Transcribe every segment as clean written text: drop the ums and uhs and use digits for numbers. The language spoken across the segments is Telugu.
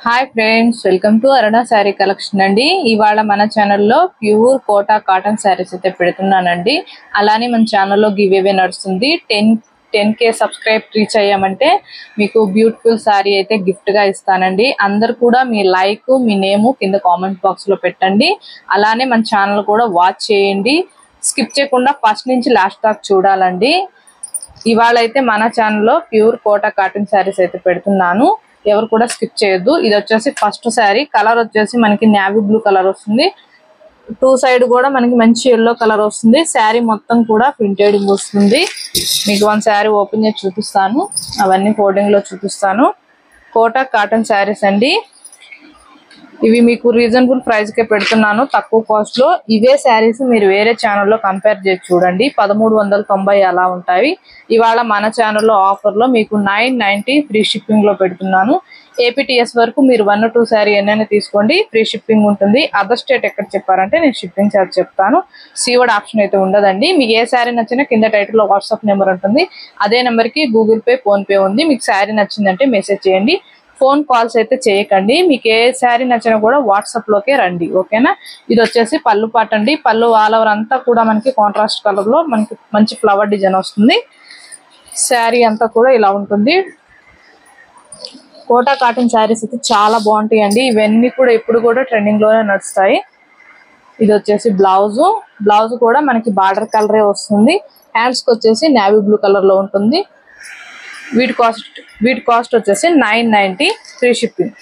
Hi friends, welcome to Aruna sari collection అండి. ఇవాళ మన ఛానల్లో ప్యూర్ కోటా కాటన్ శారీస్ అయితే పెడుతున్నానండి. అలానే మన ఛానల్లో గివ్ అవే నడుస్తుంది. 10K సబ్స్క్రైబ్ రీచ్ అయ్యామంటే మీకు బ్యూటిఫుల్ శారీ అయితే గిఫ్ట్ గా ఇస్తానండి. అందరు కూడా మీ లైక్, మీ నేమ్ కింద కామెంట్ బాక్స్ లో పెట్టండి. అలానే మన ఛానల్ కూడా వాచ్ చేయండి. స్కిప్ చేయకుండా ఫస్ట్ నుంచి లాస్ట్ దాకా చూడాలండి. ఇవాళ అయితే మన ఛానల్లో ప్యూర్ కోటా కాటన్ శారీస్ అయితే పెడుతున్నాను. ఎవరు కూడా స్కిప్ చేయొద్దు. ఇది వచ్చేసి ఫస్ట్ శారీ. కలర్ వచ్చేసి మనకి నేవీ బ్లూ కలర్ వస్తుంది. టూ సైడ్ కూడా మనకి మంచి ఎల్లో కలర్ వస్తుంది. శారీ మొత్తం కూడా ప్రింటెడ్ వస్తుంది. మీకు వన్ శారీ ఓపెన్ చేసి చూపిస్తాను. అవన్నీ ఫోల్డింగ్ లో చూపిస్తాను. కోటా కాటన్ శారీస్ అండి. ఇవి మీకు రీజనబుల్ ప్రైస్ కే పెడుతున్నాను, తక్కువ కాస్ట్ లో. ఇవే శారీస్ మీరు వేరే ఛానల్లో కంపేర్ చేసి చూడండి, 1390 అలా ఉంటాయి. ఇవాళ మన ఛానల్లో ఆఫర్ లో మీకు 990 ఫ్రీ షిప్పింగ్ లో పెడుతున్నాను. ఏపీటీఎస్ వరకు మీరు 1 or 2 శారీ ఎన్నైనా తీసుకోండి, ఫ్రీ షిప్పింగ్ ఉంటుంది. అదర్ స్టేట్ ఎక్కడ చెప్పారంటే నేను షిప్పింగ్ ఛార్జ్ చెప్తాను. సీవర్డ్ ఆప్షన్ అయితే ఉండదండి. మీకు ఏ శారీ నచ్చినా కింద టైటిల్ లో వాట్సాప్ నెంబర్ ఉంటుంది. అదే నెంబర్ కి గూగుల్ పే, ఫోన్ పే ఉంది. మీకు శారీ నచ్చిందంటే మెసేజ్ చేయండి. ఫోన్ కాల్స్ అయితే చేయకండి. మీకు ఏ శారీ నచ్చినా కూడా వాట్సాప్ లోకే రండి, ఓకేనా. ఇది వచ్చేసి పళ్ళు పాట అండి. పళ్ళు ఆల్ ఓవర్ అంతా కూడా మనకి కాంట్రాస్ట్ కలర్ లో మనకి మంచి ఫ్లవర్ డిజైన్ వస్తుంది. శారీ అంతా కూడా ఇలా ఉంటుంది. కోటా కాటన్ శారీస్ అయితే చాలా బాగుంటాయి అండి. ఇవన్నీ కూడా ఇప్పుడు కూడా ట్రెండింగ్ లోనే నడుస్తాయి. ఇది వచ్చేసి బ్లౌజ్ కూడా మనకి బార్డర్ కలరే వస్తుంది. హ్యాండ్స్ కి వచ్చేసి నేవీ బ్లూ కలర్ లో ఉంటుంది. వీటి కాస్ట్ వచ్చేసి 990 ఫ్రీ షిప్పింగ్.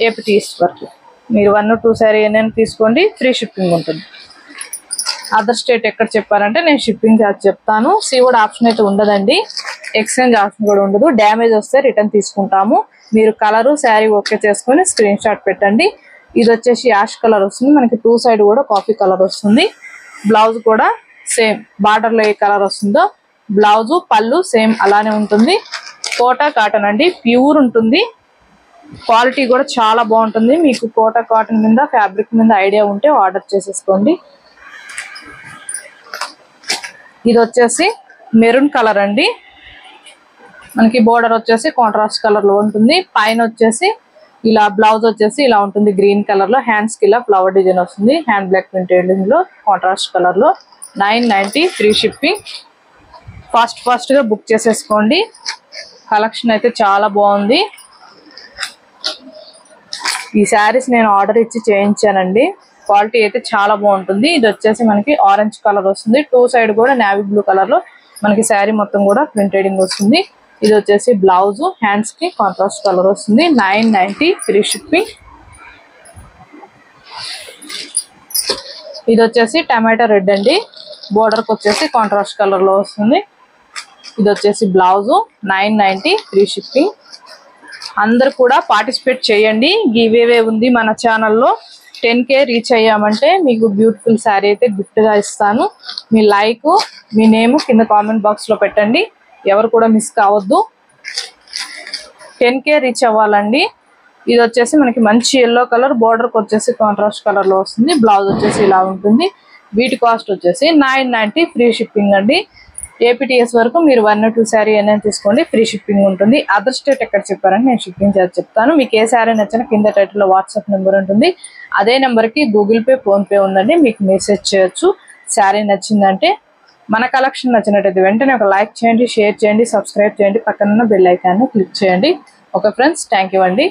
ఏపీటీఎస్ వరకు మీరు 1 or 2 శారీ ఏమైనా తీసుకోండి, ఫ్రీ షిప్పింగ్ ఉంటుంది. అదర్ స్టేట్ ఎక్కడ చెప్పారంటే నేను షిప్పింగ్ ఛార్జ్ చెప్తాను. సీవర్డ్ ఆప్షన్ అయితే ఉండదండి. ఎక్స్చేంజ్ ఆప్షన్ కూడా ఉండదు. డ్యామేజ్ వస్తే రిటర్న్ తీసుకుంటాము. మీరు కలరు శారీ ఓకే చేసుకొని స్క్రీన్ షాట్ పెట్టండి. ఇది వచ్చేసి యాష్ కలర్ వస్తుంది. మనకి టూ సైడ్ కూడా కాఫీ కలర్ వస్తుంది. బ్లౌజ్ కూడా సేమ్ బార్డర్ లో ఏ కలర్ వస్తుందో బ్లౌజ్, పళ్ళు సేమ్ అలానే ఉంటుంది. కోటా కాటన్ అండి, ప్యూర్ ఉంటుంది. క్వాలిటీ కూడా చాలా బాగుంటుంది. మీకు కోటా కాటన్ మీద, ఫ్యాబ్రిక్ మీద ఐడియా ఉంటే ఆర్డర్ చేసేసుకోండి. ఇది వచ్చేసి మెరూన్ కలర్ అండి. మనకి బోర్డర్ వచ్చేసి కాంట్రాస్ట్ కలర్ లో ఉంటుంది. పైన వచ్చేసి ఇలా బ్లౌజ్ వచ్చేసి ఇలా ఉంటుంది గ్రీన్ కలర్ లో. హ్యాండ్స్ కి ఇలా ఫ్లవర్ డిజైన్ వస్తుంది. హ్యాండ్ బ్లాక్ ప్రింటెడ్ లో కాంట్రాస్ట్ కలర్ లో. 990 ఫ్రీ షిప్పింగ్. ఫాస్ట్ గా బుక్ చేసేసుకోండి. కలెక్షన్ అయితే చాలా బాగుంది. ఈ శారీస్ నేను ఆర్డర్ ఇచ్చి చేయించానండి. క్వాలిటీ అయితే చాలా బాగుంటుంది. ఇది వచ్చేసి మనకి ఆరెంజ్ కలర్ వస్తుంది. టూ సైడ్ కూడా నేవీ బ్లూ కలర్ లో మనకి శారీ మొత్తం కూడా ప్రింటెడింగ్ వస్తుంది. ఇది వచ్చేసి బ్లౌజ్, హ్యాండ్స్ కి కాంట్రాస్ట్ కలర్ వస్తుంది. 990 ఫ్రీ షిప్పింగ్. ఇది వచ్చేసి టమాటా రెడ్ అండి. బోర్డర్ కి వచ్చేసి కాంట్రాస్ట్ కలర్ లో వస్తుంది. ఇది వచ్చేసి బ్లౌజ్, 990 ఫ్రీ షిప్పింగ్. అందరు కూడా పార్టిసిపేట్ చేయండి. గివ్ అవే ఉంది మన ఛానల్లో. 10K రీచ్ అయ్యామంటే మీకు బ్యూటిఫుల్ శారీ అయితే గిఫ్ట్ గా ఇస్తాను. మీ లైక్, మీ నేమ్ కింద కామెంట్ బాక్స్ లో పెట్టండి. ఎవరు కూడా మిస్ కావద్దు. 10K రీచ్ అవ్వాలండి. ఇది వచ్చేసి మనకి మంచి ఎల్లో కలర్, బోర్డర్ కి వచ్చేసి కాంట్రాస్ట్ కలర్ లో వస్తుంది. బ్లౌజ్ వచ్చేసి ఇలా ఉంటుంది. వీటి కాస్ట్ వచ్చేసి 990 ఫ్రీ షిప్పింగ్ అండి. ఏపీటీఎస్ వరకు మీరు 1 or 2 శారీ ఏమైనా తీసుకోండి, ఫ్రీ షిప్పింగ్ ఉంటుంది. అదర్ స్టేట్ ఎక్కడ చెప్పారని నేను షిప్పింగ్ ఛార్జ్ చెప్తాను. మీకు ఏ శారీ నచ్చినా కింద టైటిల్ లో వాట్సాప్ నెంబర్ ఉంటుంది. అదే నెంబర్ కి గూగుల్ పే, ఫోన్ పే ఉందండి. మీకు మెసేజ్ చేయొచ్చు. శారీ నచ్చిందంటే, మన కలెక్షన్ నచ్చినట్టయితే వెంటనే ఒక లైక్ చేయండి, షేర్ చేయండి, సబ్స్క్రైబ్ చేయండి, పక్కన బెల్ ఐకాన్ క్లిక్ చేయండి. ఓకే ఫ్రెండ్స్, థ్యాంక్ యూ అండి.